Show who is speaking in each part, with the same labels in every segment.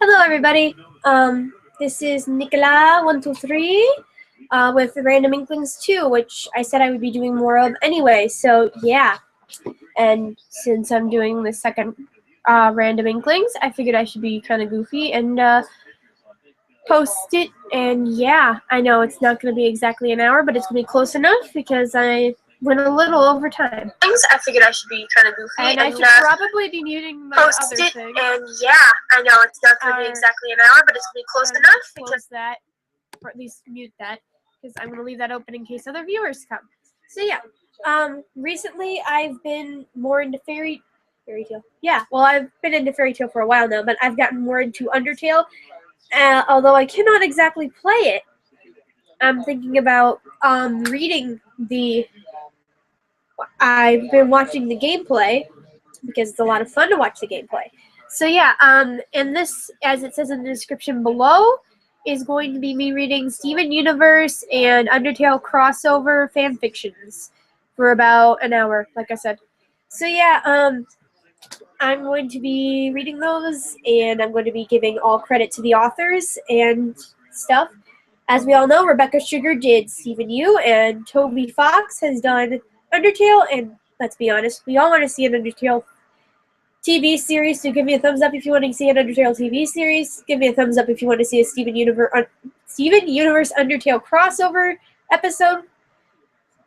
Speaker 1: Hello, everybody. This is Nicola123 with Random Inklings 2, which I said I would be doing more of anyway. So yeah, and since I'm doing the second Random Inklings, I figured I should be kind of goofy and post it. And yeah, I know it's not going to be exactly an hour, but it's going to be close enough because I went a little over time.
Speaker 2: I figured I should be kind of goofy
Speaker 1: And I should probably be muting my
Speaker 2: post
Speaker 1: other
Speaker 2: it.
Speaker 1: thing.
Speaker 2: And yeah, I know it's not going to be exactly an hour, but it's going to be close enough
Speaker 1: Close that, or at least mute that, because I'm going to leave that open in case other viewers come. So yeah, recently I've been more into fairy tale. Yeah, well, I've been into fairy tale for a while now, but I've gotten more into Undertale. Although I cannot exactly play it, I'm thinking about reading the. I've been watching the gameplay because it's a lot of fun to watch the gameplay. So yeah, and this, as it says in the description below, is going to be me reading Steven Universe and Undertale crossover fan fictions for about an hour, like I said. So yeah, I'm going to be reading those, and I'm going to be giving all credit to the authors and stuff. As we all know, Rebecca Sugar did Steven U, and Toby Fox has done Undertale, and let's be honest, we all want to see an Undertale TV series, so give me a thumbs up if you want to see an Undertale TV series. Give me a thumbs up if you want to see a Steven Universe Undertale crossover episode.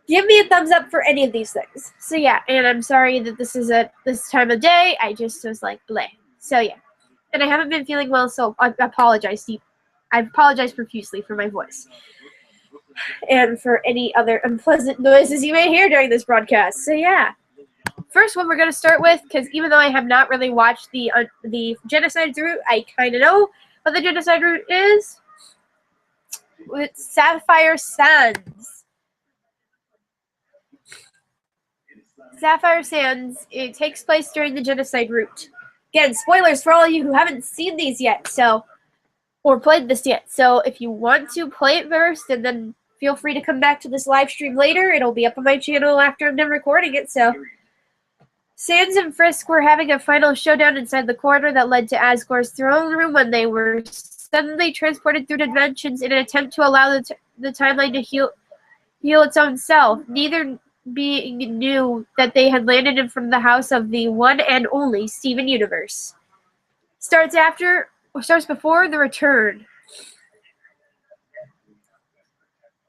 Speaker 1: Give me a thumbs up for any of these things. So yeah, and I'm sorry that this is at this time of day. I just was like, bleh. So yeah, and I haven't been feeling well, so I apologize, Steve. I apologize profusely for my voice and for any other unpleasant noises you may hear during this broadcast. So yeah. First one we're going to start with, because even though I have not really watched the genocide route, I kind of know what the genocide route is. It's Sapphire Sands. Sapphire Sands, it takes place during the genocide route. Again, spoilers for all of you who haven't seen these yet, or played this yet. So if you want to play it first, and then feel free to come back to this live stream later. It'll be up on my channel after I'm done recording it, so. Sans and Frisk were having a final showdown inside the corridor that led to Asgore's throne room when they were suddenly transported through dimensions in an attempt to allow the timeline to heal its own self. Neither being knew that they had landed in front of the house of the one and only Steven Universe. Starts before the return.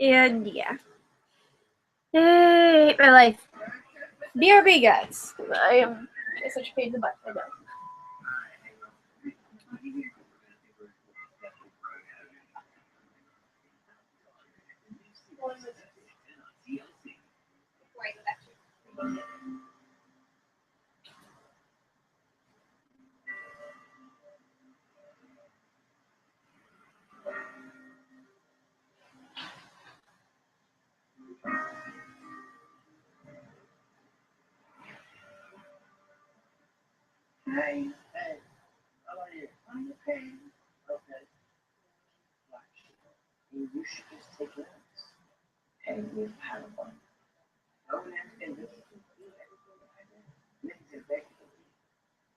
Speaker 1: And yeah. I hate my life. BRB, guys. I am such a pain in the butt. I know.
Speaker 3: Hey, how are you? I'm okay. Okay. Watch. You should just take it out. And we've had fun. Go and this.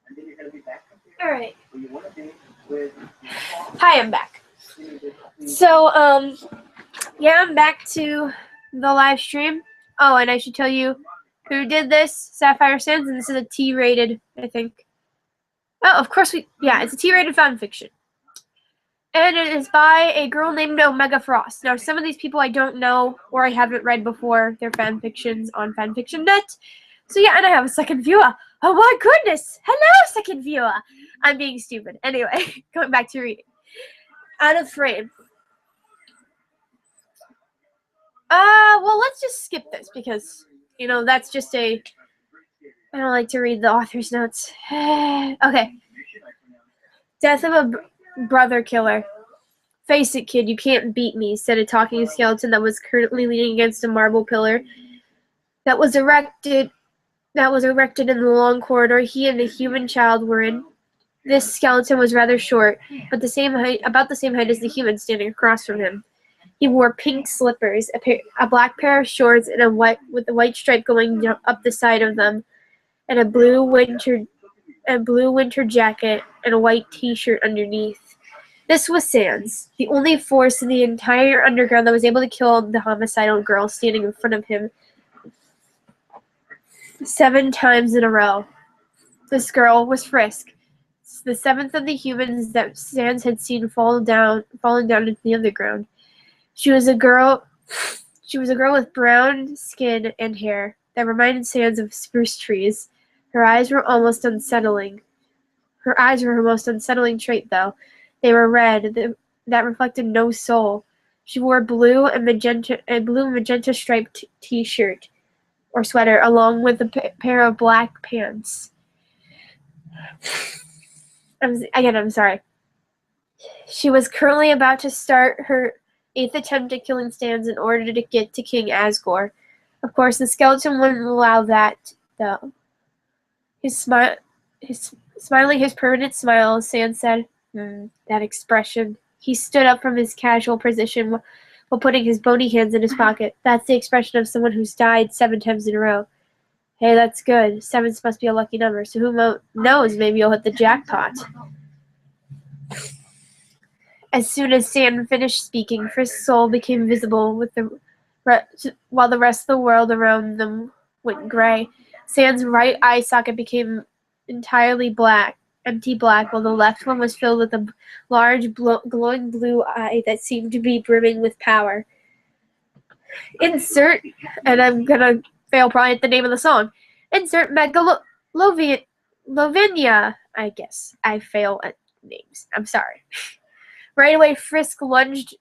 Speaker 3: And then you're going to be back up here.
Speaker 1: Alright.
Speaker 3: Where you want to be with.
Speaker 1: Hi, I'm back. So, yeah, I'm back to the live stream. Oh, and I should tell you who did this, Sapphire Sands, and this is a T-rated, I think. Oh, of course it's a T-rated fan fiction. And it is by a girl named Omega Frost. Now, some of these people I don't know or I haven't read before. They're fan fictions on fanfiction.net. So yeah, and I have a second viewer. Oh my goodness! Hello, second viewer! I'm being stupid. Anyway, going back to reading. Out of frame. Well, let's just skip this because, that's just I don't like to read the author's notes. Okay. Death of a brother killer. Face it, kid, you can't beat me, said a talking skeleton that was currently leaning against a marble pillar that was erected in the long corridor he and the human child were in. This skeleton was rather short, but about the same height as the human standing across from him. He wore pink slippers, a black pair of shorts, and with a white stripe going up the side of them, and a blue winter jacket and a white t-shirt underneath. This was Sans, the only force in the entire underground that was able to kill the homicidal girl standing in front of him 7 times in a row. This girl was Frisk, the 7th of the humans that Sans had seen falling down into the underground. She was a girl with brown skin and hair that reminded Sans of spruce trees. Her eyes were most unsettling trait, though. They were red, that reflected no soul. She wore a blue and magenta striped t-shirt or sweater, along with a pair of black pants. I'm sorry. She was currently about to start her 8th attempt at killing Sans in order to get to King Asgore. Of course, the skeleton wouldn't allow that, though. Smiling his permanent smile, Sans said, that expression. He stood up from his casual position while putting his bony hands in his pocket. That's the expression of someone who's died 7 times in a row. Hey, that's good. 7 must be a lucky number, so who knows, maybe you'll hit the jackpot. As soon as Sans finished speaking, Frisk's soul became visible while the rest of the world around them went gray. Sans' right eye socket became entirely empty black, while the left one was filled with a large glowing blue eye that seemed to be brimming with power. Insert, and I'm gonna fail probably at the name of the song. Insert Lavinia. I guess I fail at names. I'm sorry. Right away, Frisk lunged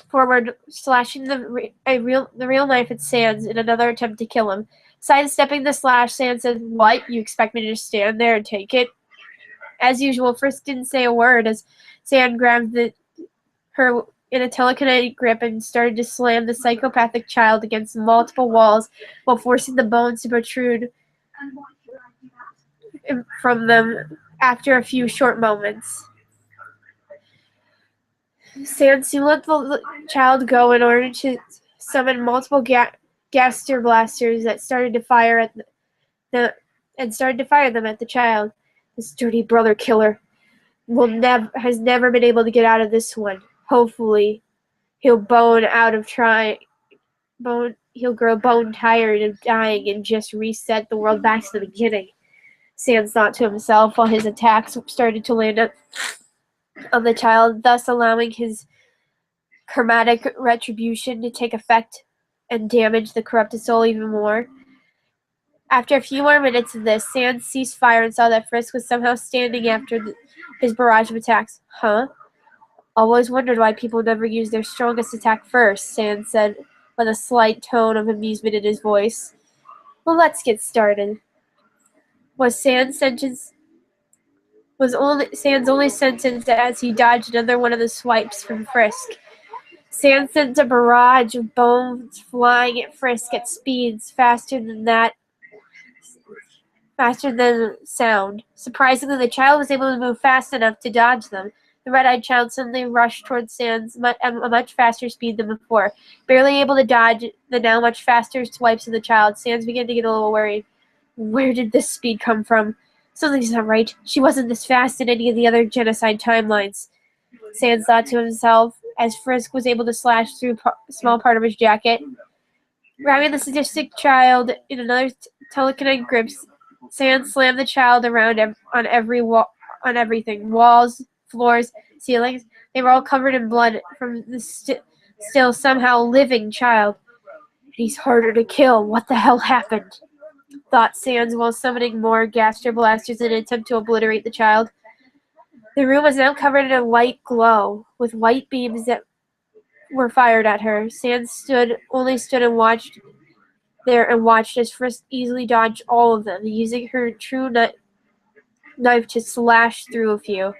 Speaker 1: forward, slashing the real knife at Sans in another attempt to kill him. Sidestepping the slash, Sans said, "What? You expect me to just stand there and take it?" As usual, Frisk didn't say a word as Sans grabbed her in a telekinetic grip and started to slam the psychopathic child against multiple walls while forcing the bones to protrude from them after a few short moments. Sans soon let the child go in order to summon multiple gaster blasters that started to fire them at the child. This dirty brother killer has never been able to get out of this one. Hopefully, he'll grow bone tired of dying and just reset the world back to the beginning. Sans thought to himself while his attacks started to land on the child, thus allowing his chromatic retribution to take effect and damage the corrupted soul even more. After a few more minutes of this, Sans ceased fire and saw that Frisk was somehow standing after his barrage of attacks. Huh? Always wondered why people never use their strongest attack first, Sans said, with a slight tone of amusement in his voice. Well, let's get started. Was Sans' only sentence as he dodged another one of the swipes from Frisk. Sans sent a barrage of bones flying at Frisk at speeds faster than sound. Surprisingly, the child was able to move fast enough to dodge them. The red-eyed child suddenly rushed towards Sans at a much faster speed than before. Barely able to dodge the now much faster swipes of the child, Sans began to get a little worried. Where did this speed come from? Something's not right. She wasn't this fast in any of the other genocide timelines. Sans thought to himself as Frisk was able to slash through a small part of his jacket. Grabbing the sadistic child in another telekinetic grip, Sans slammed the child around on everything. Walls, floors, ceilings. They were all covered in blood from the still somehow living child. He's harder to kill. What the hell happened? Thought Sans while summoning more gaster blasters in an attempt to obliterate the child. The room was now covered in a white glow, with white beams that were fired at her. Sans only stood and watched as Frisk easily dodged all of them, using her true knife to slash through a few.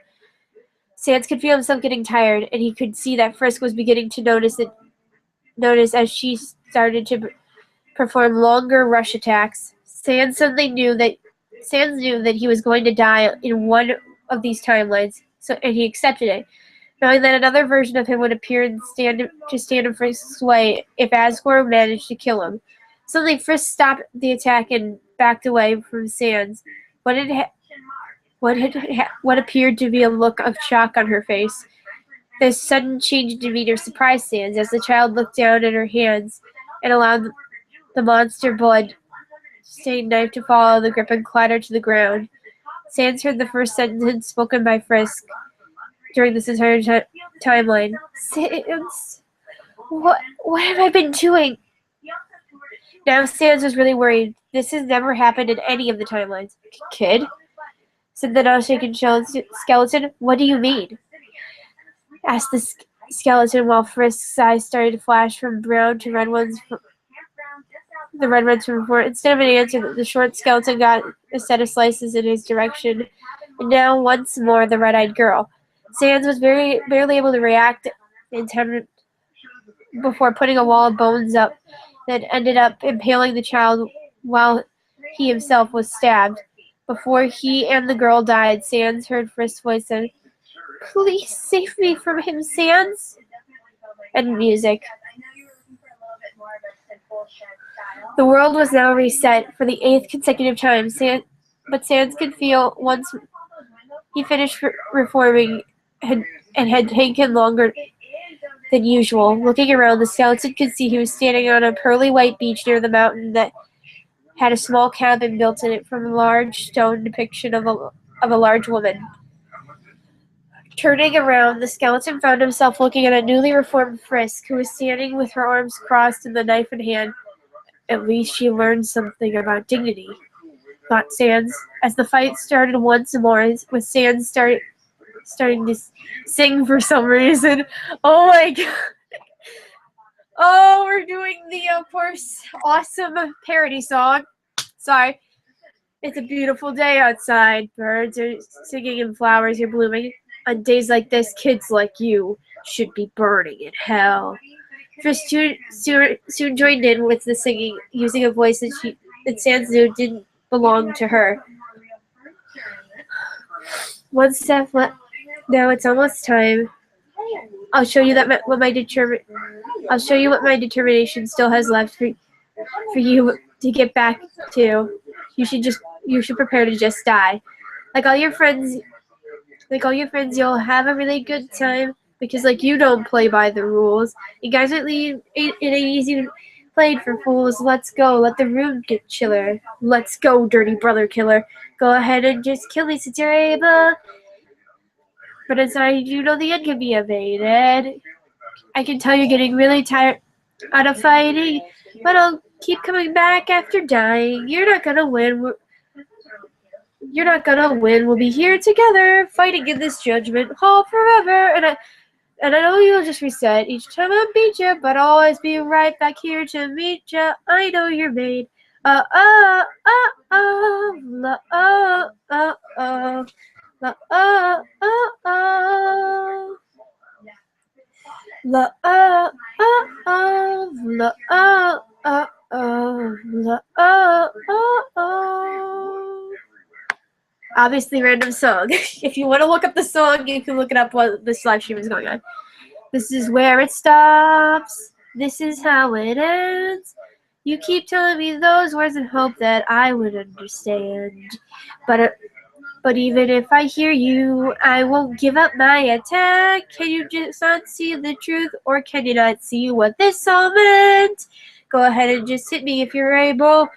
Speaker 1: Sans could feel himself getting tired, and he could see that Frisk was beginning to notice as she started to perform longer rush attacks. Sans knew that he was going to die in one of these timelines, and he accepted it, knowing that another version of him would appear and stand in Frisk's way if Asgore managed to kill him. Suddenly, Frisk stopped the attack and backed away from Sans. What appeared to be a look of shock on her face. This sudden change in demeanor surprised Sans as the child looked down at her hands and allowed the monster blood-stained knife to fall out of the grip and clatter to the ground. Sans heard the first sentence spoken by Frisk during this entire timeline. Sans, what have I been doing? Now Sans was really worried. This has never happened in any of the timelines. Kid? Said the now-shaken skeleton. What do you mean? Asked the skeleton while Frisk's eyes started to flash from brown to red ones. The red ones from before. Instead of an answer, the short skeleton got a set of slices in his direction. And now, once more, the red-eyed girl. Sans was barely able to react in time before putting a wall of bones up that ended up impaling the child while he himself was stabbed. Before he and the girl died, Sans heard Frisk's voice say, "Please save me from him, Sans." And music. The world was now reset for the 8th consecutive time, but Sans could feel once he finished reforming and had taken longer than usual. Looking around, the skeleton could see he was standing on a pearly white beach near the mountain that had a small cabin built in it from a large stone depiction of a large woman. Turning around, the skeleton found himself looking at a newly reformed Frisk, who was standing with her arms crossed and the knife in hand. At least she learned something about dignity, thought Sans, as the fight started once more, with Sans starting to sing for some reason. Oh my god. Oh, we're doing the, of course, awesome parody song. Sorry. It's a beautiful day outside. Birds are singing and flowers are blooming. On days like this, kids like you should be burning in hell. Frisk soon joined in with the singing, using a voice that Sans knew didn't belong to her. One step left. Now it's almost time. I'll show you what my determination still has left for you to get back to. You should prepare to just die. Like all your friends, you'll have a really good time because you don't play by the rules. You guys it ain't easy played for fools. Let's go. Let the room get chiller. Let's go, dirty brother killer. Go ahead and just kill me since you're able. But inside, the end can be evaded. I can tell you're getting really tired out of fighting, but I'll keep coming back after dying. You're not gonna win. We'll be here together, fighting in this judgment hall forever. And I know you'll just reset each time I beat you, but I'll always be right back here to meet you. I know you're made. La la la Obviously, random song. If you want to look up the song, you can look it up while this live stream is going on. This is where it stops. This is how it ends. You keep telling me those words and hope that I would understand. But even if I hear you, I won't give up my attack. Can you just not see the truth, or can you not see what this all meant? Go ahead and just hit me if you're able.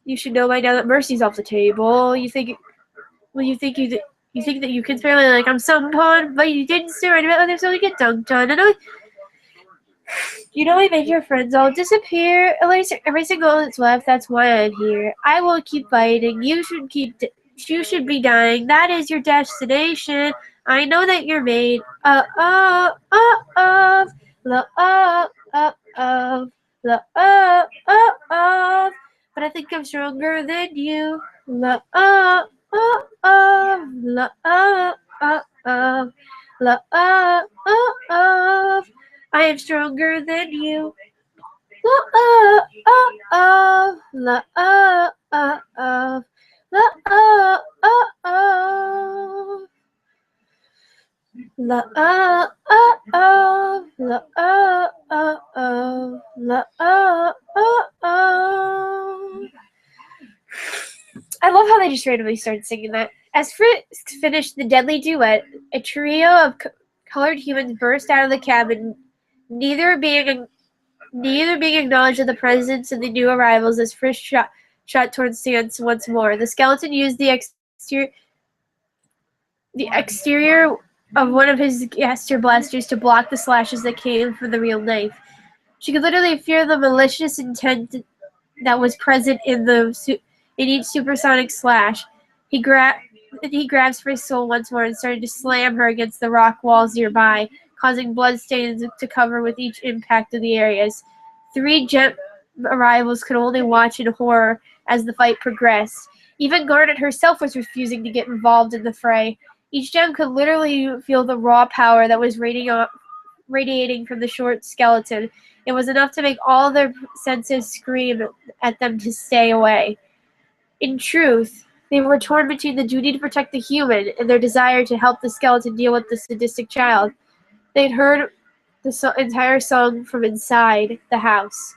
Speaker 1: You should know by now that mercy's off the table. You think that you can fairly I'm some pawn, but you didn't stare right about others so you get dunked on. I made your friends all disappear, erasing all that's left. That's why I'm here. I will keep fighting. You should be dying. That is your destination. I know that you're made. But I think I'm stronger than you. I am stronger than you. I love how they just randomly started singing that. As Frisk finished the deadly duet, a trio of colored humans burst out of the cabin, neither being acknowledged of the presence of the new arrivals as Frisk shot towards Sans once more. The skeleton used the exterior of one of his gaster blasters to block the slashes that came from the real knife. She could literally feel the malicious intent that was present in each supersonic slash. He grabs Frisk's soul once more and started to slam her against the rock walls nearby, causing bloodstains to cover with each impact of the areas. 3 gem arrivals could only watch in horror as the fight progressed. Even Garnet herself was refusing to get involved in the fray. Each gem could literally feel the raw power that was radiating from the short skeleton. It was enough to make all their senses scream at them to stay away. In truth, they were torn between the duty to protect the human and their desire to help the skeleton deal with the sadistic child. They'd heard the entire song from inside the house,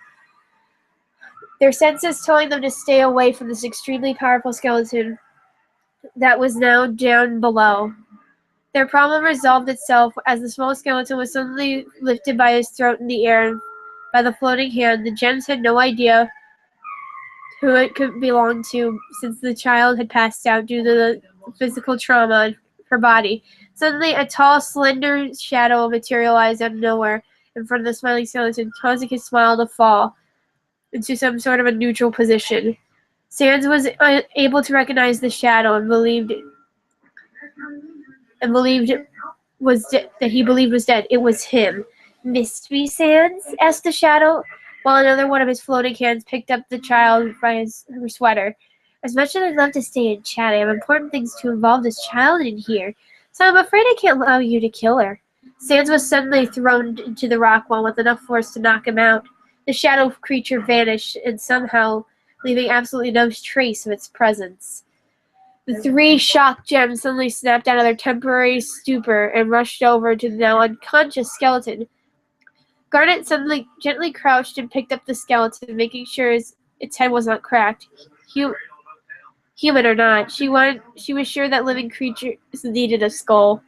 Speaker 1: their senses telling them to stay away from this extremely powerful skeleton that was now down below. Their problem resolved itself as the small skeleton was suddenly lifted by his throat in the air by the floating hand. The gems had no idea who it could belong to, since the child had passed out due to the physical trauma in her body. Suddenly, a tall, slender shadow materialized out of nowhere in front of the smiling skeleton, causing his smile to fall into some sort of a neutral position. Sans was able to recognize the shadow and that he believed was dead. It was him. "Mystery Sans?" asked the shadow, while another one of his floating hands picked up the child by her sweater. "As much as I'd love to stay and chat, I have important things to involve this child in here, so I'm afraid I can't allow you to kill her." Sans was suddenly thrown into the rock wall with enough force to knock him out. The shadow creature vanished, and somehow leaving absolutely no trace of its presence. The 3 shocked gems suddenly snapped out of their temporary stupor and rushed over to the now unconscious skeleton. Garnet suddenly gently crouched and picked up the skeleton, making sure its head was not cracked. Human or not, she was sure that living creatures needed a skull.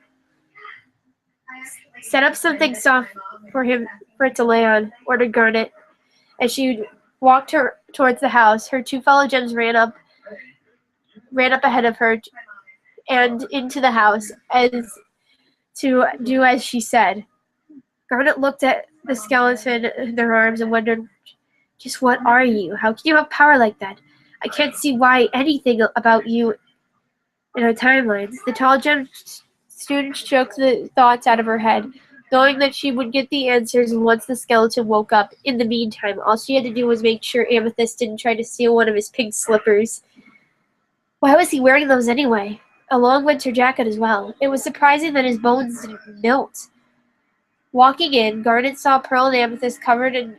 Speaker 1: "Set up something soft for it to lay on," ordered Garnet. As she walked her towards the house, her 2 fellow gems ran up ahead of her and into the house as to do as she said. Garnet looked at the skeleton in their arms and wondered, "Just what are you? How can you have power like that? I can't see why anything about you in our timelines." The tall gem student shook the thoughts out of her head, knowing that she would get the answers once the skeleton woke up. In the meantime, all she had to do was make sure Amethyst didn't try to steal one of his pink slippers. Why was he wearing those anyway? A long winter jacket as well. It was surprising that his bones didn't melt. Walking in, Garnet saw Pearl and Amethyst covered in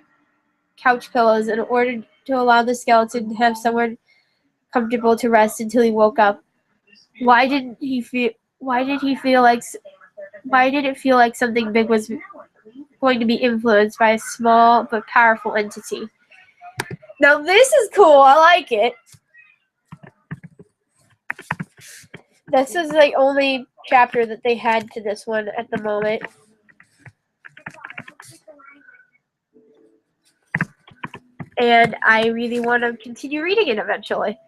Speaker 1: couch pillows and ordered to allow the skeleton to have somewhere comfortable to rest until he woke up. Why did it feel like something big was going to be influenced by a small but powerful entity? Now this is cool. I like it. This is the only chapter that they had to this one at the moment. And I really want to continue reading it eventually.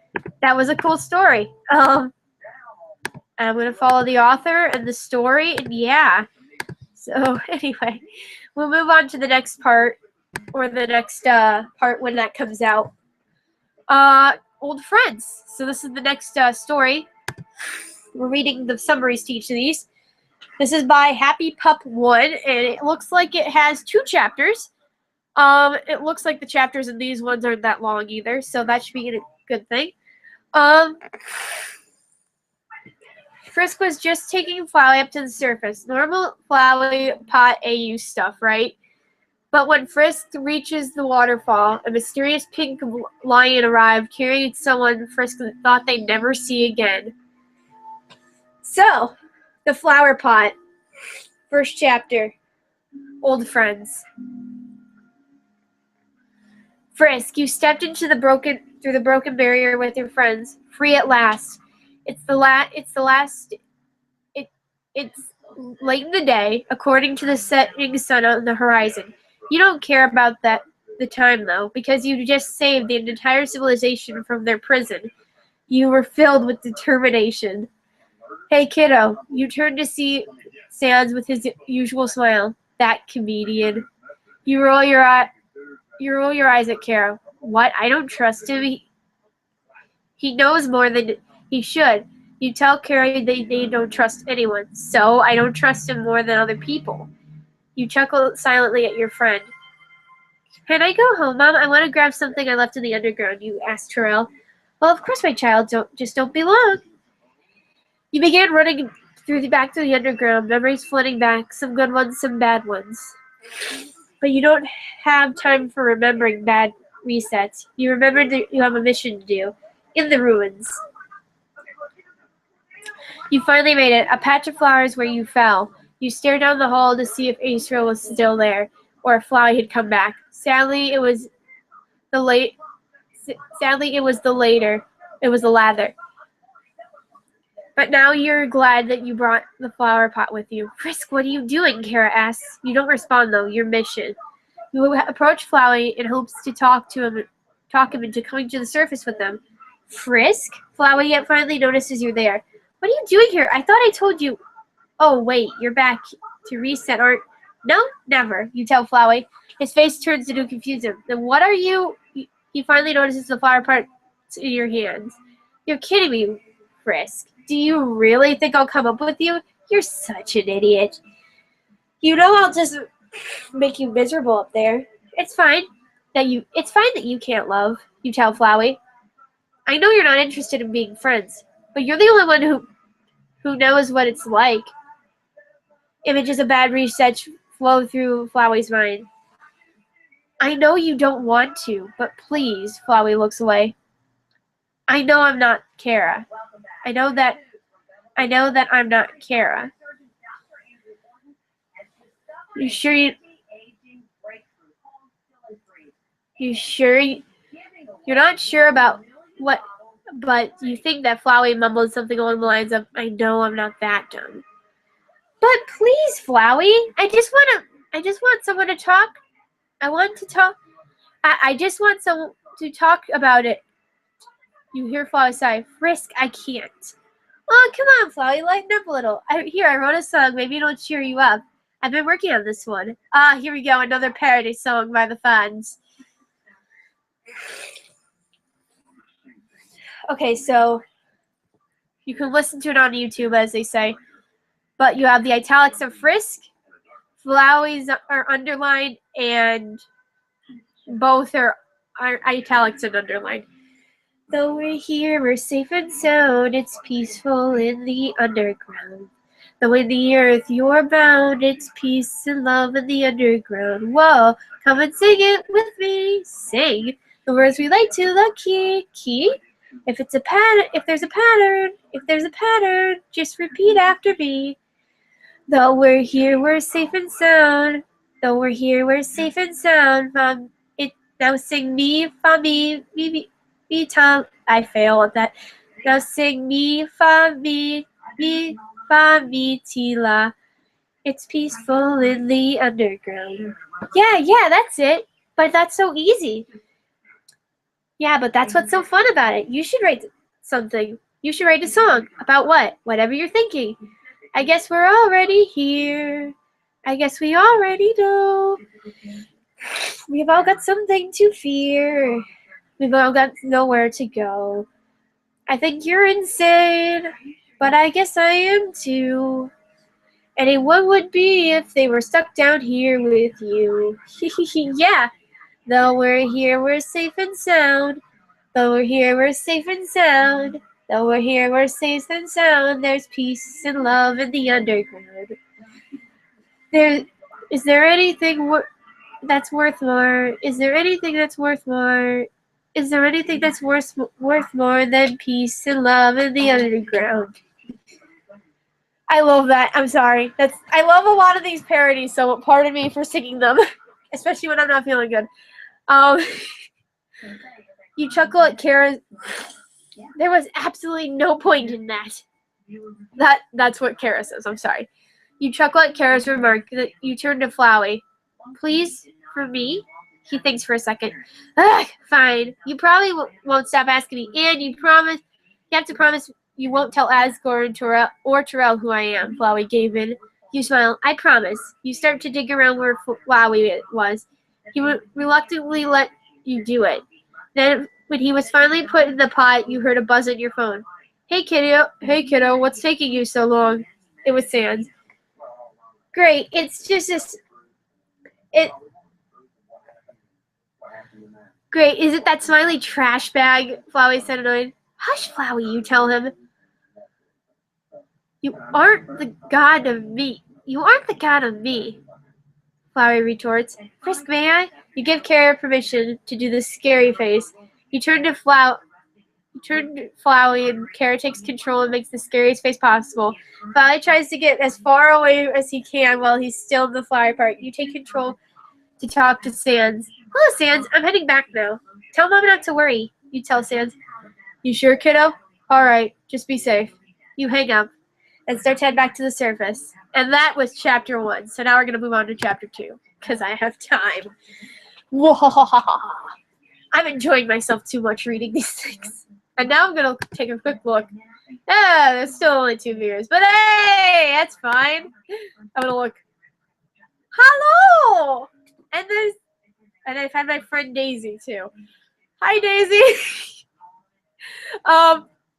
Speaker 1: That was a cool story. I'm going to follow the author and the story, and yeah. So anyway, we'll move on to the next part, or the next part when that comes out. Old Friends. So this is the next story. We're reading the summaries to each of these. This is by Happy Pup 1, and it looks like it has 2 chapters. It looks like the chapters in these ones aren't that long either, so that should be a good thing. Frisk was just taking Flowey up to the surface. Normal Flowey pot AU stuff, right? But when Frisk reaches the waterfall, a mysterious pink lion arrived, carrying someone Frisk thought they'd never see again. So, the flower pot. First chapter. Old Friends. Frisk, you stepped through the broken barrier with your friends, free at last. It's late in the day, according to the setting sun on the horizon. You don't care about the time though, because you just saved the entire civilization from their prison. You were filled with determination. Hey kiddo, you turn to see Sans with his usual smile. That comedian. You roll your eyes at Kara. What? I don't trust him. He knows more than he should. You tell Carrie they don't trust anyone, so I don't trust him more than other people. You chuckle silently at your friend. Can I go home, Mom? I want to grab something I left in the underground, you asked Terrell. Well, of course, my child. Don't be long. You began running back through the underground, memories flooding back, some good ones, some bad ones. But you don't have time for remembering bad resets. You remember that you have a mission to do in the ruins. You finally made it, a patch of flowers where you fell. You stared down the hall to see if Israel was still there, or if Flowey had come back. Sadly, it was the latter. But now you're glad that you brought the flower pot with you. Frisk, what are you doing? Kara asks. You don't respond though. Your mission. You approach Flowey in hopes to talk him into coming to the surface with them. Frisk? Flowey yet finally notices you're there. What are you doing here? I thought I told you. Oh, wait, you're back to reset, aren't... No, never, you tell Flowey. His face turns to confuse him. Then what are you... He finally notices the flower part in your hands. You're kidding me, Frisk. Do you really think I'll come up with you? You're such an idiot. You know I'll just make you miserable up there. It's fine that you can't love, you tell Flowey. I know you're not interested in being friends, but you're the only one who knows what it's like. Images of bad resets flow through Flowey's mind. I know you don't want to, but please, Flowey looks away. I know I'm not Kara. I know that I'm not Kara. You sure you're not sure about what, but you think that Flowey mumbled something along the lines of, I know I'm not that dumb. But please, Flowey, I just want someone to talk. I just want someone to talk about it. You hear Flowey sigh. Frisk, I can't. Oh, come on, Flowey, lighten up a little. I wrote a song. Maybe it'll cheer you up. I've been working on this one. Here we go, another parody song by the fans. Okay, so you can listen to it on YouTube, as they say. But you have the italics of Frisk, Flowey's are underlined, and both are italics and underlined. Though we're here, we're safe and sound. It's peaceful in the underground. Though in the earth you're bound, it's peace and love in the underground. Whoa, come and sing it with me. Sing the words relate to the key. Key? If there's a pattern, just repeat after me. Though we're here, we're safe and sound. Though we're here, we're safe and sound. Now sing me, fa, me, ta. I fail at that. Now sing me, fa, me, fa, me, ti, la. It's peaceful in the underground. Yeah, that's it. But that's so easy. Yeah, but that's what's so fun about it. You should write something. You should write a song. About what? Whatever you're thinking. I guess we're already here. I guess we already know. We've all got something to fear. We've all got nowhere to go. I think you're insane, but I guess I am too. Anyone would be if they were stuck down here with you. Yeah. Though we're here, we're safe and sound. Though we're here, we're safe and sound. Though we're here, we're safe and sound. There's peace and love in the underground. Is there anything that's worth more? Is there anything that's worth more? Is there anything that's worth more than peace and love in the underground? I love that. I'm sorry. I love a lot of these parodies, so pardon me for singing them, especially when I'm not feeling good. You chuckle at Kara. There was absolutely no point in that. That's what Kara says. I'm sorry. You chuckle at Kara's remark. You turn to Flowey. Please, for me? He thinks for a second. Ugh, fine. You probably won't stop asking me, and you have to promise you won't tell Asgore or Terrell who I am. Flowey gave in. You smile. I promise. You start to dig around where Flowey was. He would reluctantly let you do it. Then, when he was finally put in the pot, you heard a buzz on your phone. Hey kiddo, what's taking you so long? It was Sans. Great, it's just this. Great, is it that smiley trash bag? Flowey said annoyed. Hush, Flowey, you tell him. You aren't the god of me. You aren't the god of me. Flowey retorts. Frisk, may I? You give Kara permission to do the scary face. You turn to Flowey and Kara takes control and makes the scariest face possible. Flowey tries to get as far away as he can while he's still in the flower part. You take control to talk to Sans. Hello, Sans. I'm heading back now. Tell Mom not to worry. You tell Sans. You sure, kiddo? All right. Just be safe. You hang up and start to head back to the surface. And that was chapter 1. So now we're going to move on to chapter 2 because I have time. I'm enjoying myself too much reading these things. And now I'm going to take a quick look. There's still only 2 viewers. But hey, that's fine. I'm going to look. Hello! And I found my friend Daisy too. Hi, Daisy.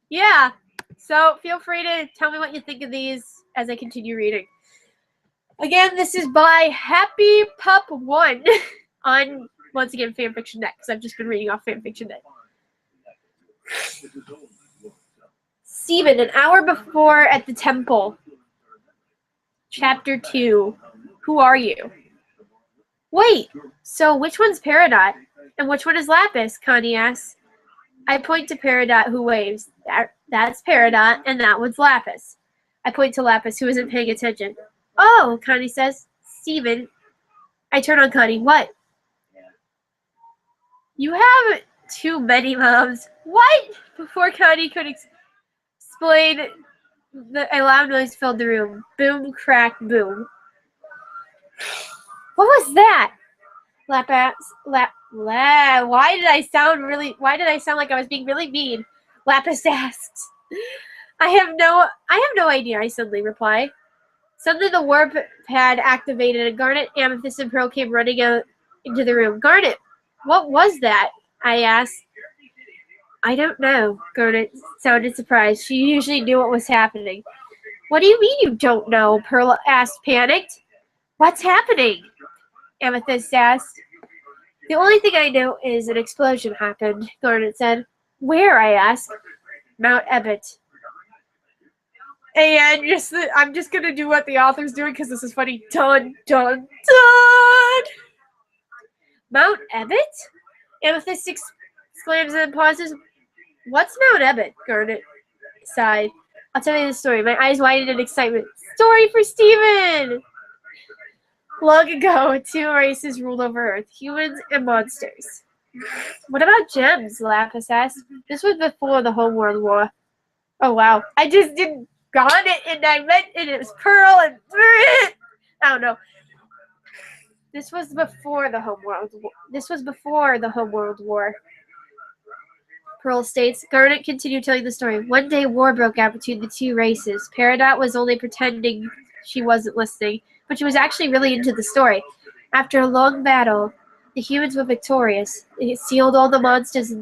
Speaker 1: Yeah. So feel free to tell me what you think of these as I continue reading. Again, this is by Happy Pup 1 on, once again, Fanfiction.net, because I've just been reading off Fanfiction.net. Stephen, an hour before at the temple. Chapter 2. Who are you? Wait, so which one's Peridot? And which one is Lapis? Connie asks. I point to Peridot, who waves. That's Peridot, and that one's Lapis. I point to Lapis, who isn't paying attention. Oh, Connie says. Stephen. I turn on Connie. What? You have too many moms. What? Before Connie could explain, a loud noise filled the room. Boom, crack, boom. What was that? Why did I sound like I was being really mean? Lapis asks. I have no idea, I suddenly reply. Suddenly the warp pad activated and Garnet, Amethyst, and Pearl came running out into the room. Garnet, what was that? I asked. I don't know. Garnet sounded surprised. She usually knew what was happening. What do you mean you don't know? Pearl asked, panicked. What's happening? Amethyst asked. The only thing I know is an explosion happened, Garnet said. Where? I asked. Mount Ebott. And I'm just going to do what the author's doing because this is funny. Dun, dun, dun! Mount Ebott? Amethyst exclaims and pauses. What's Mount Ebott? Garnet sighed. I'll tell you the story. My eyes widened in excitement. Story for Stephen! Long ago, 2 races ruled over Earth, humans and monsters. What about gems? Lapis asked. This was before the Homeworld War. Oh, wow. I just didn't got it, and I meant it was Pearl, and I don't know. This was before the Homeworld War. Pearl states. Garnet continued telling the story. One day, war broke out between the 2 races. Peridot was only pretending she wasn't listening, but she was actually really into the story. After a long battle, the humans were victorious. They sealed all the monsters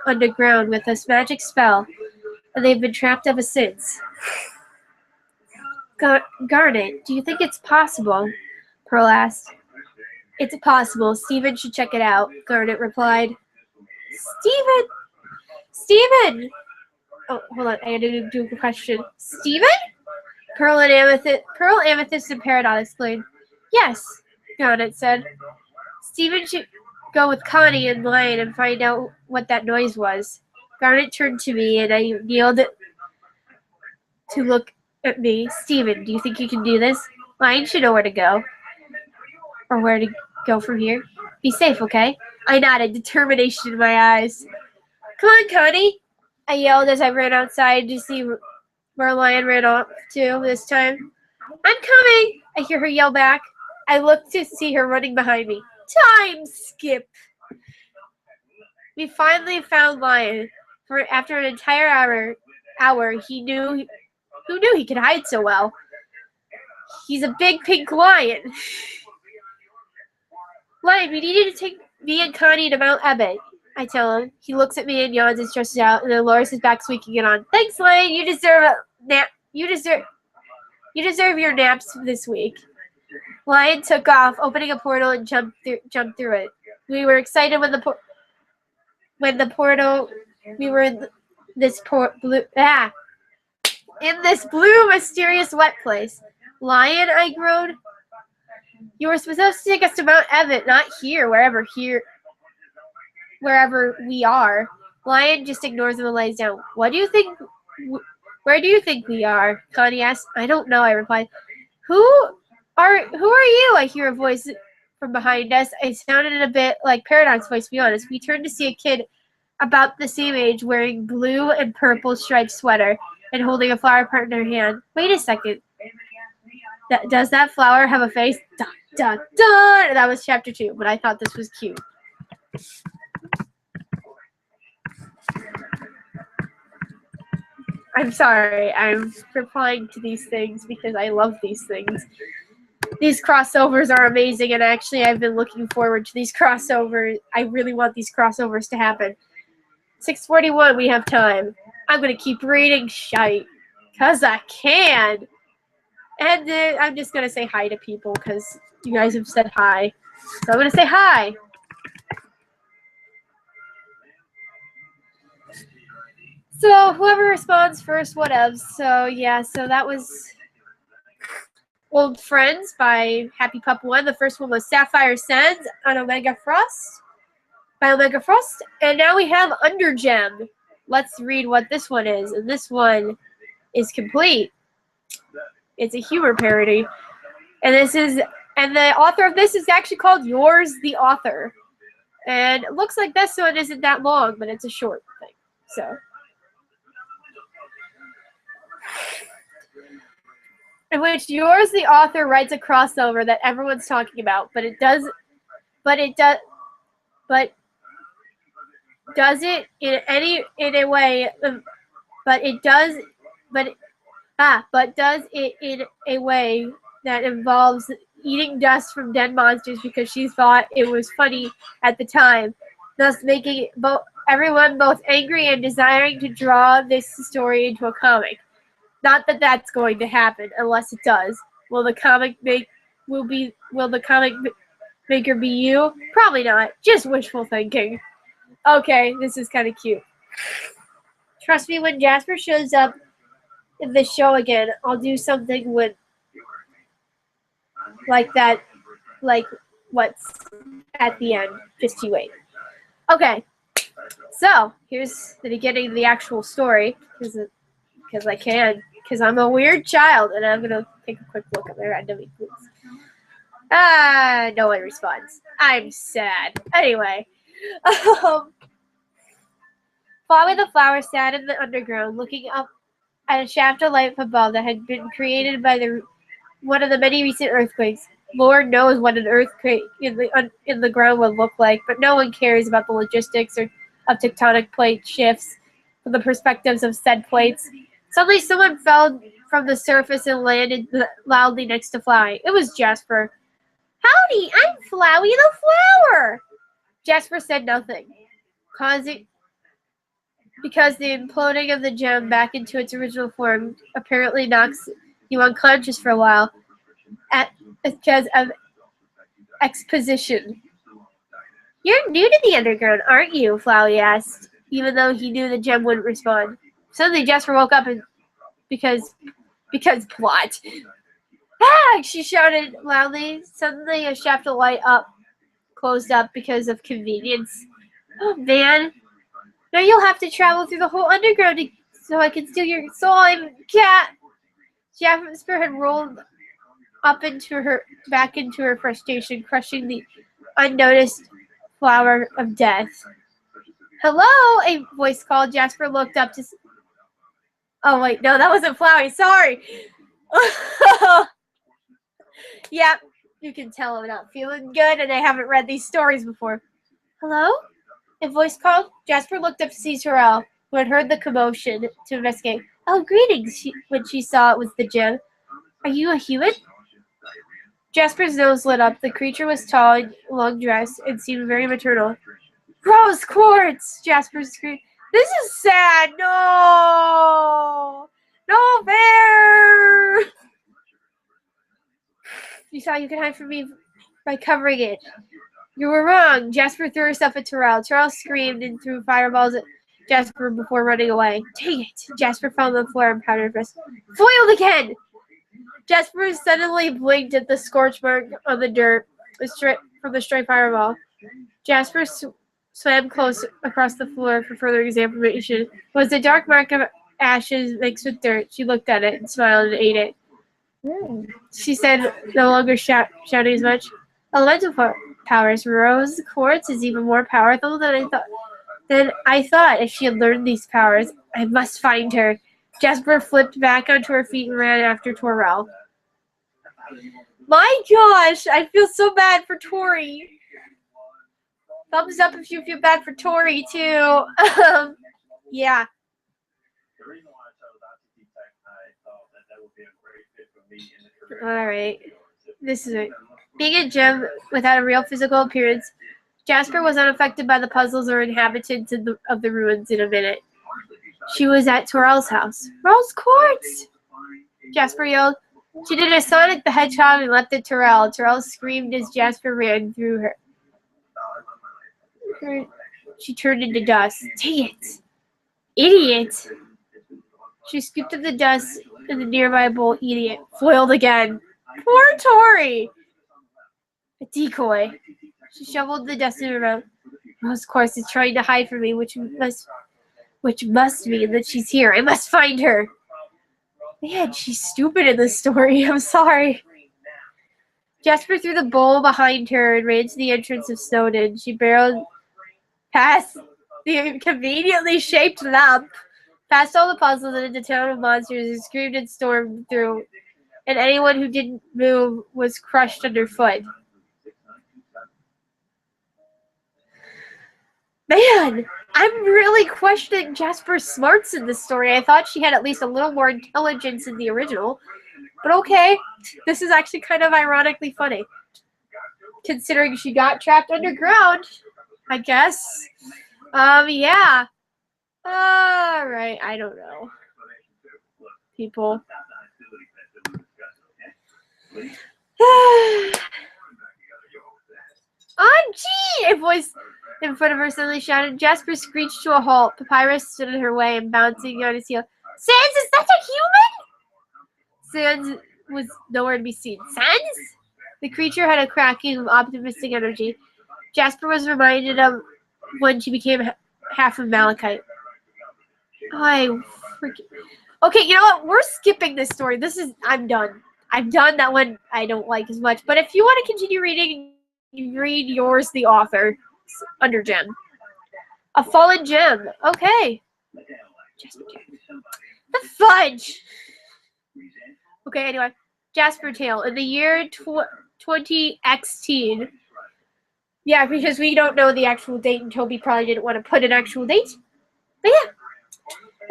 Speaker 1: underground with a magic spell, and they've been trapped ever since. Garnet, do you think it's possible? Pearl asked. It's possible. Stephen should check it out, Garnet replied. Stephen! Oh, hold on. I had to do a question. Stephen? Pearl, Amethyst, and Peridot exclaimed. Yes, Garnet said. Stephen should go with Connie and Lion and find out what that noise was. Garnet turned to me, and I kneeled to look at me. Stephen, do you think you can do this? Lion should know where to go. Or where to go from here. Be safe, okay? I nodded, determination in my eyes. Come on, Connie! I yelled as I ran outside to see where Lion ran off to this time. I'm coming! I hear her yell back. I look to see her running behind me. Time skip! We finally found Lion. For after an entire hour, who knew he could hide so well? He's a big pink lion. Lion, we needed to take me and Connie to Mount Ebott. I tell him. He looks at me and yawns and stretches out, and then lowers his back, squeaking it on. Thanks, Lion. You deserve a nap. You deserve your naps this week. Lion took off, opening a portal and jumped through it. We were excited when the portal. We were in this blue, mysterious, wet place. Lion, I groaned. You were supposed to take us to Mount Ebott, not here, wherever we are. Lion just ignores him and lays down. What do you think? Where do you think we are? Connie asked. I don't know, I replied. Who are you? I hear a voice from behind us. It sounded a bit like Paradigm's voice, to be honest. We turned to see a kid about the same age wearing blue and purple striped sweater and holding a flower pot in her hand. Wait a second. Does that flower have a face? Dun, dun, dun! That was chapter 2, but I thought this was cute. I'm sorry. I'm replying to these things because I love these things. These crossovers are amazing, and actually I've been looking forward to these crossovers. I really want these crossovers to happen. 6:41, we have time. I'm going to keep reading shite, because I can. And I'm just going to say hi to people, because you guys have said hi. So I'm going to say hi. So whoever responds first, whatevs. So yeah, so that was Old Friends by Happy Pup 1. The first one was Sapphire Sands on Omega Frost by Omega Frost. And now we have Undergem. Let's read what this one is. And this one is complete. It's a humor parody. And the author of this is actually called Yours the Author. And it looks like this one isn't that long, but it's a short thing. So in which Yours the Author writes a crossover that everyone's talking about, but does it in a way that involves eating dust from dead monsters because she thought it was funny at the time, thus making everyone both angry and desiring to draw this story into a comic. Not that that's going to happen, unless it does. Will the comic maker be you? Probably not. Just wishful thinking. Okay, this is kind of cute. Trust me, when Jasper shows up in the show again, I'll do something like that, like what's at the end. Just you wait. Okay, so here's the beginning of the actual story, because I can. Because I'm a weird child, and I'm going to take a quick look at my random Inklings. No one responds. I'm sad. Anyway. Flower the Flower sat in the underground, looking up at a shaft of light above that had been created by one of the many recent earthquakes. Lord knows what an earthquake in the ground would look like, but no one cares about the logistics of tectonic plate shifts from the perspectives of said plates. Suddenly, someone fell from the surface and landed loudly next to Flowey. It was Jasper. Howdy, I'm Flowey the Flower! Jasper said nothing, because the imploding of the gem back into its original form apparently knocks you unconscious for a while, because of exposition. You're new to the underground, aren't you? Flowey asked, even though he knew the gem wouldn't respond. Suddenly, Jasper woke up and because plot. Ah! She shouted loudly. Suddenly, a shaft of light closed up because of convenience. Oh man! Now you'll have to travel through the whole underground so I can steal your soul. I'm cat. Jasper had rolled up back into her frustration, crushing the unnoticed flower of death. Hello! A voice called. Jasper looked up Oh, wait. No, that wasn't Flowey. Sorry. Yep. You can tell I'm not feeling good and I haven't read these stories before. Hello? A voice called. Jasper looked up to see Terrell, who had heard the commotion, to investigate. Oh, greetings, when she saw it was the gem. Are you a human? Jasper's nose lit up. The creature was tall and long dressed and seemed very maternal. Rose quartz! Jasper screamed. This is sad! No! No fair! You thought you could hide from me by covering it. You were wrong. Jasper threw herself at Terrell. Terrell screamed and threw fireballs at Jasper before running away. Dang it! Jasper fell on the floor and powdered her wrist. Foiled again! Jasper suddenly blinked at the scorch mark on the dirt from the stray fireball. Jasper swam close across the floor for further examination. It was a dark mark of ashes mixed with dirt. She looked at it and smiled and ate it. She said, no longer shouting as much. Elemental powers. Rose quartz is even more powerful than I thought. If she had learned these powers, I must find her. Jasper flipped back onto her feet and ran after Torrell. My gosh, I feel so bad for Tori. Thumbs up if you feel bad for Tori too. Yeah. Alright. This is it. Being a gem without a real physical appearance, Jasper was unaffected by the puzzles or inhabitants of the ruins in a minute. She was at Torrell's house. Rose quartz! Jasper yelled. She did a Sonic the Hedgehog and leapt at Terrell. Terrell screamed as Jasper ran through her. She turned into dust. Dang it! Idiot! She scooped up the dust in the nearby bowl, eating it. Foiled again. Poor Tori! A decoy. She shoveled the dust in her mouth. Rose quartz is trying to hide from me, which must mean that she's here. I must find her. Man, she's stupid in this story. I'm sorry. Jasper threw the bowl behind her and ran to the entrance of Snowden. She barreled past the conveniently shaped lamp, past all the puzzles and into town of monsters, and screamed and stormed through, and anyone who didn't move was crushed underfoot. Man, I'm really questioning Jasper's smarts in this story. I thought she had at least a little more intelligence in the original. But okay, this is actually kind of ironically funny. Considering she got trapped underground, I guess. Yeah. Alright, I don't know. People. Gee! A voice in front of her suddenly shouted. Jasper screeched to a halt. Papyrus stood in her way and bouncing on his heel. Sans, is that a human? Sans was nowhere to be seen. Sans? The creature had a cracking of optimistic energy. Jasper was reminded of when she became half of Malachite. Okay, you know what? We're skipping this story. I'm done. I'm done. That one I don't like as much. But if you want to continue reading, you read yours, the author. Under gem. A fallen gem. Okay. The fudge. Okay, anyway. Jasper Tale. In the year 2016. Yeah, because we don't know the actual date, and Toby probably didn't want to put an actual date. But yeah.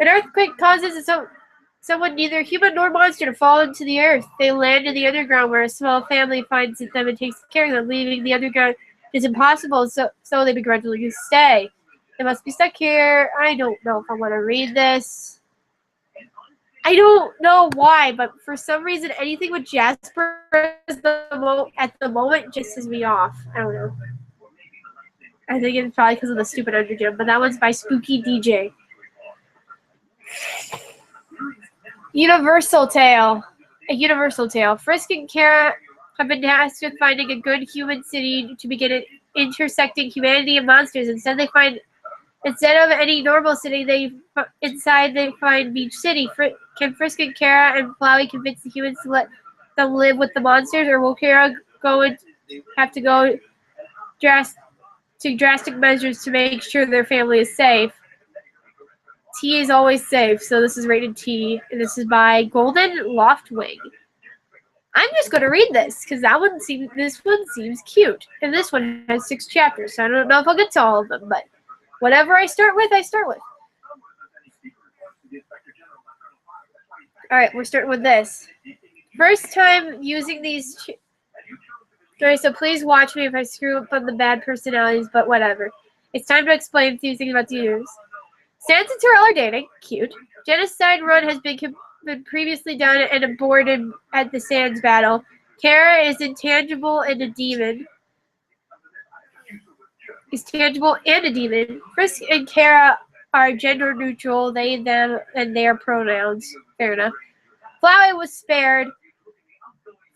Speaker 1: An earthquake causes someone neither human nor monster to fall into the earth. They land in the underground where a small family finds them and takes care of them. Leaving the underground is impossible, so they begrudgingly stay. They must be stuck here. I don't know if I want to read this. I don't know why, but for some reason, anything with Jasper at the moment just pisses me off. I don't know. I think it's probably because of the stupid undergym, but that one's by Spooky DJ. Universal Tale. A Universal Tale. Frisk and Kara have been tasked with finding a good human city to begin intersecting humanity and monsters. Instead of any normal city, they find Beach City. Can Frisk and Kara and Flowey convince the humans to let them live with the monsters, or will Kara have to go drastic measures to make sure their family is safe? T is always safe, so this is rated T, and this is by Golden Loftwing. I'm just going to read this because this one seems cute, and this one has 6 chapters. So I don't know if I'll get to all of them, but whatever I start with, I start with. All right, we're starting with this. First time using these. Okay, so please watch me if I screw up on the bad personalities, but whatever. It's time to explain a few things about the use. Sans and Terrell are dating. Cute. Genocide Run has been previously done and aborted at the Sans battle. Kara is intangible and a demon. He's tangible and a demon. Frisk and Kara are gender neutral, they, them, and their pronouns. Fair enough. Flowey was spared.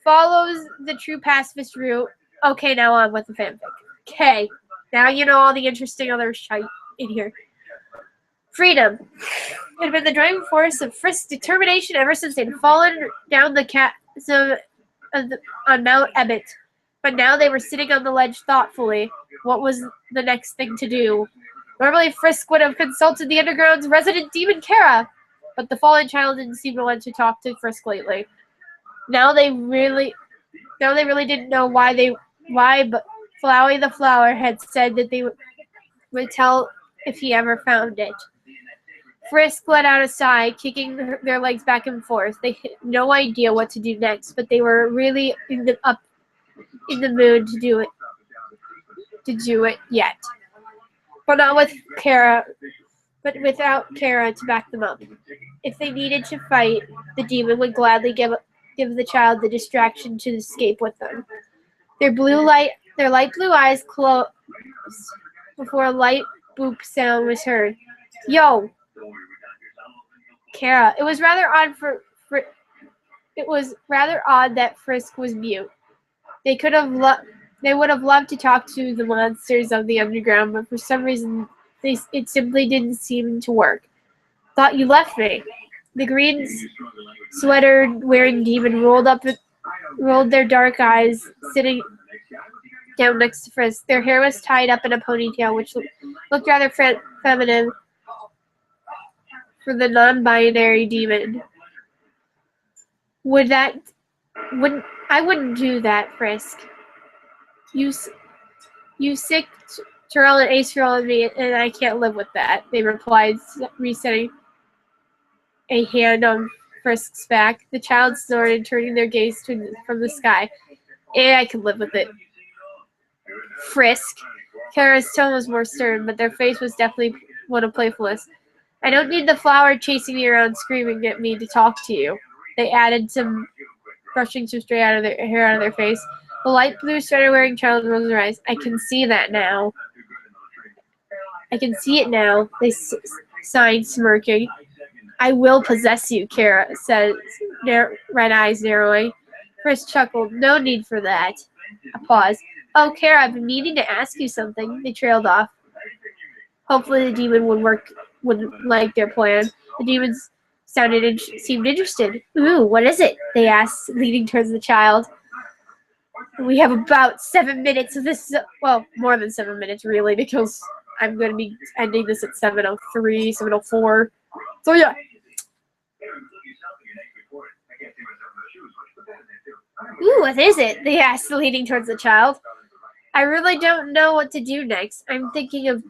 Speaker 1: Follows the true pacifist route. Okay, now on with the fanfic. Okay, now you know all the interesting other shite in here. Freedom had been the driving force of Frisk's determination ever since they'd fallen down the chasm on Mount Ebbitt. But now they were sitting on the ledge thoughtfully. What was the next thing to do? Normally, Frisk would have consulted the Underground's resident demon Kara, but the fallen child didn't seem to want to talk to Frisk lately. Now they really didn't know why, but Flowey the Flower had said that they would tell if he ever found it. Frisk let out a sigh, kicking their legs back and forth. They had no idea what to do next, but they were really in the mood to do it yet. But not with Kara, but without Kara to back them up. If they needed to fight, the demon would gladly give the child the distraction to escape with them. Their light blue eyes closed before a light boop sound was heard. Yo, Kara. It was rather odd that Frisk was mute. They would have loved to talk to the monsters of the underground, but for some reason, it simply didn't seem to work. Thought you left me. The green sweater-wearing demon rolled their dark eyes, sitting down next to Frisk. Their hair was tied up in a ponytail, which looked rather feminine for the non-binary demon. I wouldn't do that, Frisk. You sick Terrell and Ace on me, and I can't live with that, they replied, resetting a hand on Frisk's back. The child snorted, turning their gaze from the sky. I can live with it. Frisk. Kara's tone was more stern, but their face was definitely one of playfulness. I don't need the flower chasing me around screaming at me to talk to you. They added, brushing some stray hair out of their face. The light blue sweater-wearing child rolled their eyes. I can see that now. I can see it now, they sighed, smirking. I will possess you, Kara said, red eyes narrowing. Frisk chuckled. No need for that. A pause. Oh, Kara, I've been meaning to ask you something. They trailed off. Hopefully the demon would like their plan. The demons seemed interested. Ooh, what is it? They asked, leaning towards the child. We have about 7 minutes of this. Well, more than 7 minutes, really, because I'm going to be ending this at 7:03, 7:04. So, yeah. Ooh, what is it? They asked, leaning towards the child. I really don't know what to do next. I'm thinking of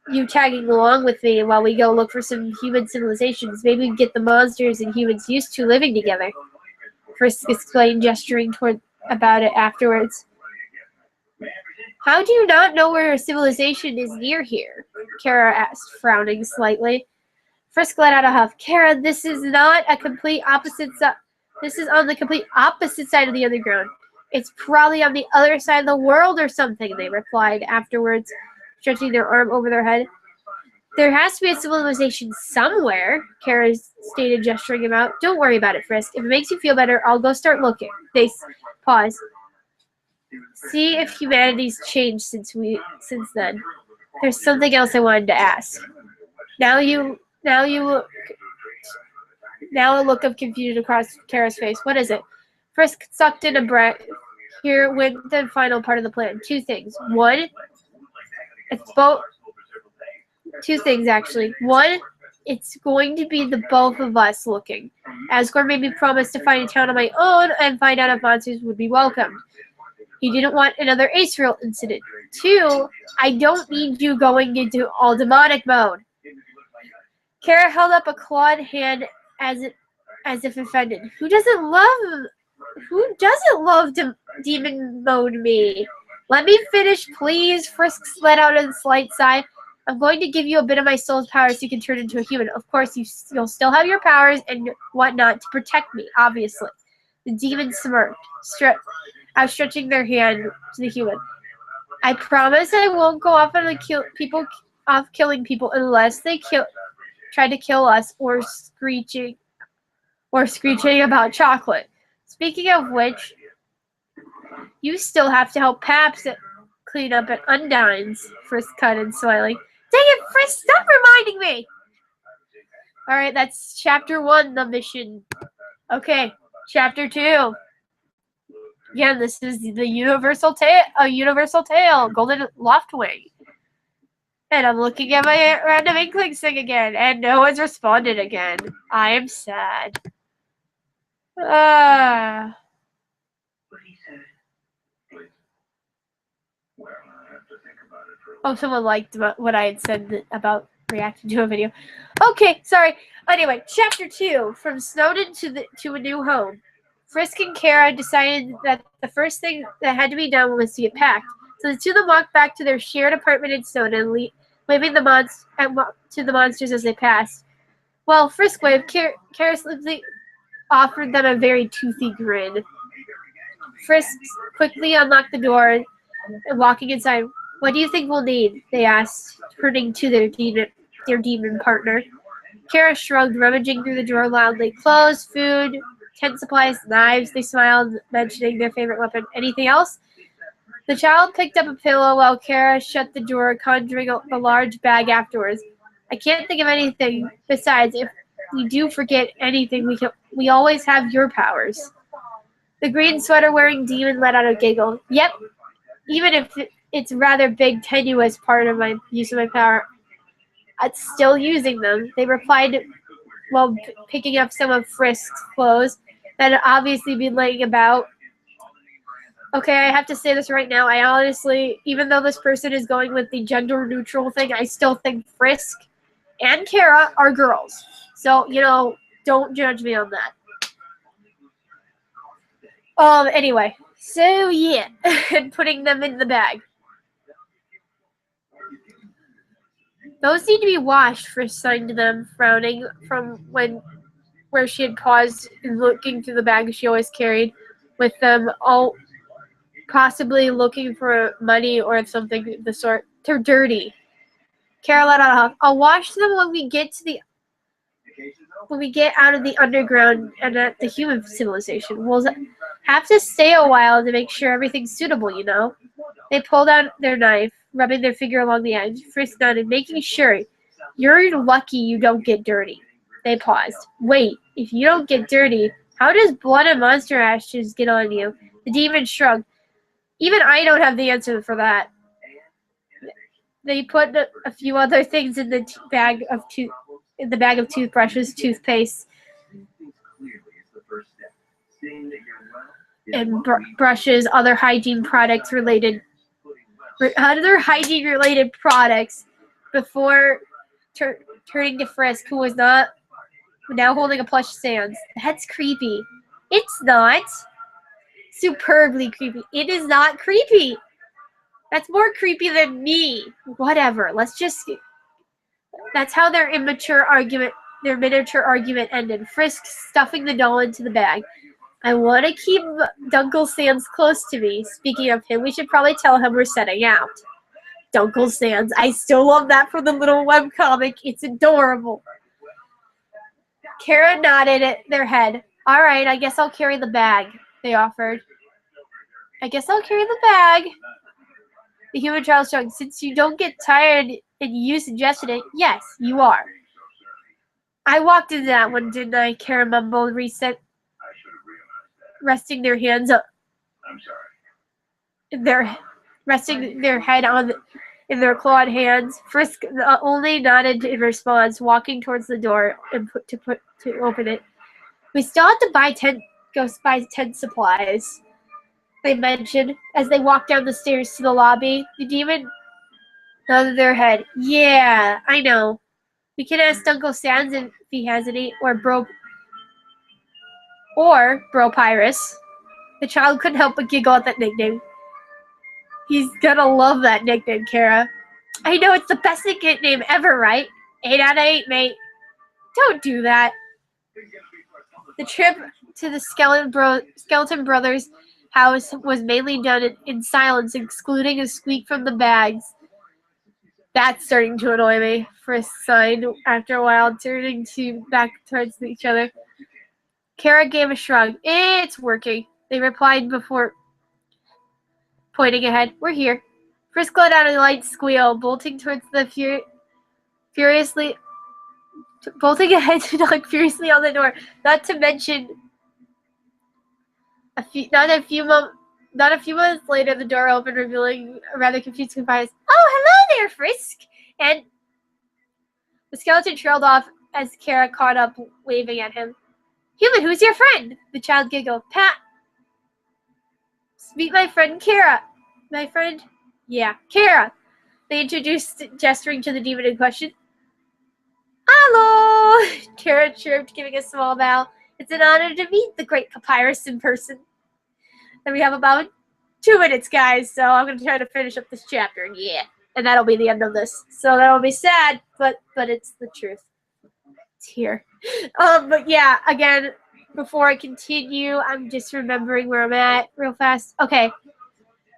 Speaker 1: you tagging along with me while we go look for some human civilizations. Maybe we can get the monsters and humans used to living together. Frisk explained, gesturing toward about it afterwards. How do you not know where a civilization is near here? Kara asked, frowning slightly. Frisk let out a huff. Kara, this is not a complete opposite side. This is on the complete opposite side of the underground. It's probably on the other side of the world or something, they replied afterwards, stretching their arm over their head. There has to be a civilization somewhere, Kara stated, gesturing about. Don't worry about it, Frisk. If it makes you feel better, I'll go start looking. They paused. See if humanity's changed since then. There's something else I wanted to ask. Now a look of confusion across Kara's face. What is it? Frisk sucked in a breath. Here went the final part of the plan. 2 things. One, it's both. 2 things, actually. One, It's going to be the both of us looking. Asgore made me promise to find a town on my own and find out if monsters would be welcomed. He didn't want another Aceril incident. 2, I don't need you going into all demonic mode. Kara held up a clawed hand as if offended. Who doesn't love demon mode me? Let me finish, please. Frisk let out a slight sigh. I'm going to give you a bit of my soul's power so you can turn into a human. Of course, you'll still have your powers and whatnot to protect me, obviously. The demon smirked, outstretching their hand to the human. I promise I won't go off on killing people unless they try to kill us or screeching about chocolate. Speaking of which, you still have to help Paps clean up at Undine's. Frisk cut in smiling. Dang it, Frisk, stop reminding me! Alright, that's chapter 1, the mission. Okay, chapter 2. Again, this is the Universal Tale, Golden Loftwing. And I'm looking at my random Inklings thing again, and no one's responded again. I am sad.
Speaker 3: What he said. Well, I have to think about it for a
Speaker 1: Oh, someone liked what I had said about reacting to a video. Okay, sorry. Anyway, chapter 2, from Snowdin to a new home. Frisk and Kara decided that the first thing that had to be done was to get packed. So the two of them walked back to their shared apartment in Snowdin, waving to the monsters as they passed. Well, Frisk waved, Kara simply offered them a very toothy grin. Frisk quickly unlocked the door and walking inside. What do you think we'll need? They asked, turning to their demon partner. Kara shrugged, rummaging through the drawer loudly. Clothes, food, tent supplies, knives. They smiled, mentioning their favorite weapon. Anything else? The child picked up a pillow while Kara shut the door, conjuring a large bag afterwards. I can't think of anything. Besides, if we do forget anything, we always have your powers. The green sweater-wearing demon let out a giggle. Yep, even if it's rather big, tenuous part of my use of my power, I'm still using them. They replied while picking up some of Frisk's clothes that had obviously been laying about. Okay, I have to say this right now. I honestly, even though this person is going with the gender-neutral thing, I still think Frisk and Kara are girls. So, don't judge me on that. Anyway. So, yeah. And putting them in the bag. Those need to be washed, Frisk signed to them, frowning from where she had paused and looking through the bag she always carried, with them all possibly looking for money or something of the sort. They're dirty. Kara let out a huff. I'll wash them when we get out of the underground and at the human civilization. We'll have to stay a while to make sure everything's suitable, They pulled out their knife, rubbing their finger along the edge. Frisk nodded, making sure. You're lucky you don't get dirty. They paused. Wait, if you don't get dirty, how does blood and monster ashes get on you? The demon shrugged. Even I don't have the answer for that. They put a few other things in the bag of toothbrushes, toothpaste, and brushes, other hygiene-related products before turning to Frisk, who was now holding a plush Sans. That's creepy. It's not. Superbly creepy. It is not creepy. That's more creepy than me. Whatever. That's how their miniature argument ended. Frisk stuffing the doll into the bag. I want to keep Dunkle Sans close to me. Speaking of him, we should probably tell him we're setting out. Dunkle Sans. I still love that for the little webcomic. It's adorable. Kara nodded at their head. All right, I guess I'll carry the bag, they offered. I guess I'll carry the bag. The human child shrugged. Since you don't get tired and you suggested it, yes, you are. I walked into that one, didn't I? Kara mumbled, resting their hands up.
Speaker 3: I'm sorry.
Speaker 1: Resting their head on in their clawed hands. Frisk only nodded in response, walking towards the door and to open it. We still have to go buy 10 supplies, they mentioned as they walked down the stairs to the lobby. The demon nodded their head. Yeah, I know. We can ask Uncle Sans if he has any, or Bro Pyrus. The child couldn't help but giggle at that nickname. He's gonna love that nickname, Kara. I know, it's the best nickname ever, right? 8 out of 8, mate. Don't do that. The trip to the Skeleton Brothers' house was mainly done in silence, excluding a squeak from the bags. That's starting to annoy me, Frisk sighed after a while, turning back towards each other. Kara gave a shrug. It's working, they replied before pointing ahead. We're here. Frisk let out a light squeal, bolting towards the bolting ahead to knock furiously on the door. Not to mention, not a few moments later, the door opened, revealing a rather confused Tobias. Oh, hello there, Frisk! And the skeleton trailed off as Kara caught up, waving at him. Human, who's your friend? The child giggled. Pat. Meet my friend Kara. My friend? Yeah, Kara. They introduced, gesturing to the demon in question. Hello! Kara chirped, giving a small bow. It's an honor to meet the great Papyrus in person. And we have about 2 minutes, guys, so I'm going to try to finish up this chapter. Yeah. And that'll be the end of this. So that'll be sad, but it's the truth. It's here. But yeah, again, before I continue, I'm just remembering where I'm at real fast. Okay.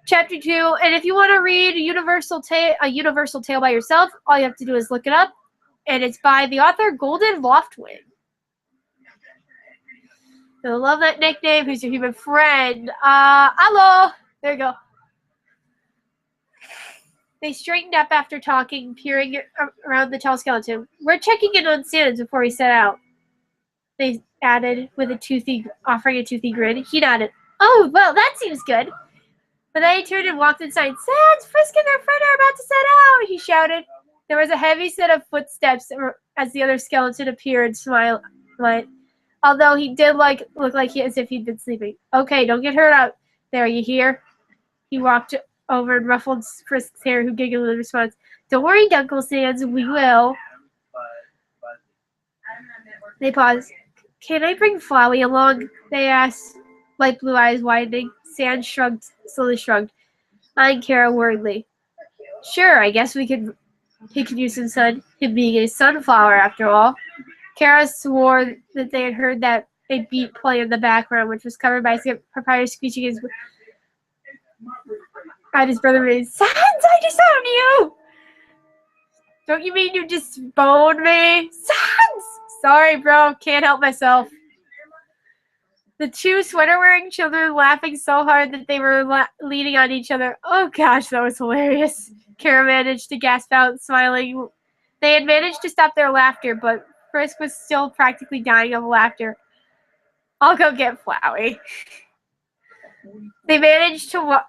Speaker 1: Chapter 2, and if you want to read a Universal Tale by yourself, all you have to do is look it up. And it's by the author Golden Loftwing. I love that nickname. Who's your human friend? Hello. There you go. They straightened up after talking, peering around the tall skeleton. We're checking in on Sans before we set out, they added, with offering a toothy grin. He nodded. Oh, well, that seems good. But then he turned and walked inside. Sans, Frisk and their friend are about to set out, he shouted. There was a heavy set of footsteps as the other skeleton appeared, smiling. Although he did look as if he'd been sleeping. Okay, don't get hurt out there, you hear? He walked over and ruffled Frisk's hair, who giggled in response. Don't worry, Uncle Sans, we will. They paused. Can I bring Flowey along? They asked, light blue eyes widening. Sans slowly shrugged, eyeing Kara worriedly. Sure, I guess he could use some sun, him being a sunflower after all. Kara swore that they had heard that a beat play in the background, which was covered by Papyrus screeching his brother raised. Sans, I disown you! Don't you mean you just boned me? Sans! Sorry, bro, can't help myself. The 2 sweater-wearing children laughing so hard that they were leaning on each other. Oh gosh, that was hilarious. Kara managed to gasp out, smiling. They had managed to stop their laughter, but Frisk was still practically dying of laughter. I'll go get Flowey. They managed to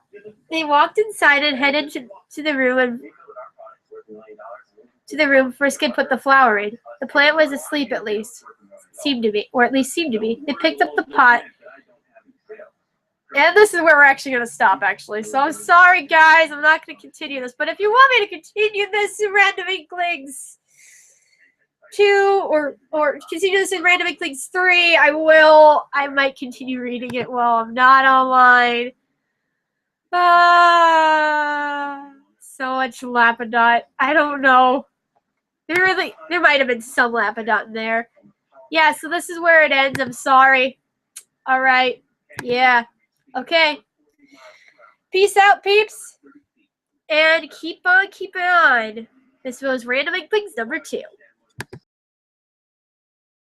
Speaker 1: They walked inside and headed to the room Frisk had put the flower in. The plant was asleep, at least seemed to be. They picked up the pot. And this is where we're actually going to stop, actually. So I'm sorry, guys. I'm not going to continue this. But if you want me to continue this in Random Inklings 2 or continue this in Random Inklings 3, I will. I might continue reading it while I'm not online. So much Lapadot. I don't know. There might have been some Lapadot in there. Yeah, so this is where it ends. I'm sorry. All right. Yeah. Okay. Peace out, peeps. And keep on keeping on. This was Random Inklings number 2.